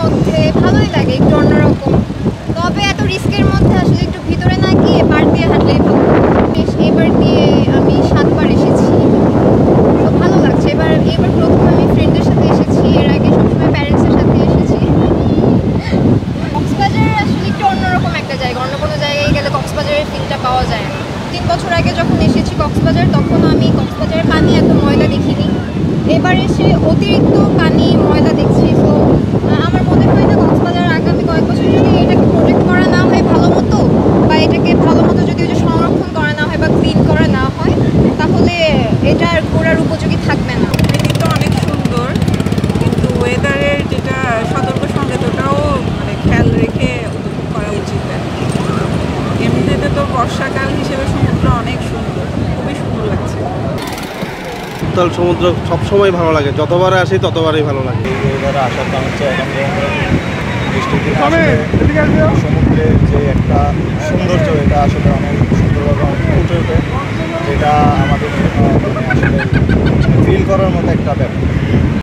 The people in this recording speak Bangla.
মধ্যে ভালোই লাগে, একটু অন্যরকম। তবে এত রিস্কের মধ্যে আসলে একটু ভিতরে না গিয়ে পাড় দিয়ে হাঁটলেই ভালো। এবার দিয়ে আমি 7বার এসেছি, তো ভালো লাগছে। এবার প্রথম আমি ফ্রেন্ডের সাথে এসেছি, এর আগে সবসময় প্যারেন্টসের সাথে এসেছি। কক্সবাজার আসলে একটু অন্যরকম একটা জায়গা, অন্য কোনো জায়গায় গেলে কক্সবাজারের ফিলটা পাওয়া যায় না। 3 বছর আগে যখন এসেছি কক্সবাজার, তখন আমি কক্সবাজারের পানি এত ময়লা দেখিনি। এবার এসে অতিরিক্ত পানি ময়লা দেখছি। তো আমার মনে হয় না কক্সবাজার আগামী কয়েক বছর যদি এটাকে প্রোটেক্ট করা না হয় ভালো মতো, বা এটাকে ভালো মতো যদি ওই যে সংরক্ষণ করা না হয় বা ক্লিন করা না হয়, তাহলে এটা আর ঘোরার উপযোগী থাকবে না। প্রকৃতিটা অনেক সুন্দর, কিন্তু ওয়েদারের যেটা সতর্ক সংকেতটাও মানে খেয়াল রেখে উপভোগ করা উচিত। এমনিতে তো বর্ষাকাল হিসেবে সমুদ্র অনেক সুন্দর, খুবই সুন্দর লাগছে। উত্তাল সমুদ্র সবসময় ভালো লাগে, যতবার আসি ততবারই ভালো লাগে। ওয়েদারে আসার কারণ হচ্ছে এখন বৃষ্টির দিনে আসলে সমুদ্রের যে একটা সৌন্দর্য, এটা আসলে অনেক সুন্দরভাবে ফুটে ওঠে, যেটা আমাদের জন্য আসলে ফিল করার মতো একটা ব্যাপার।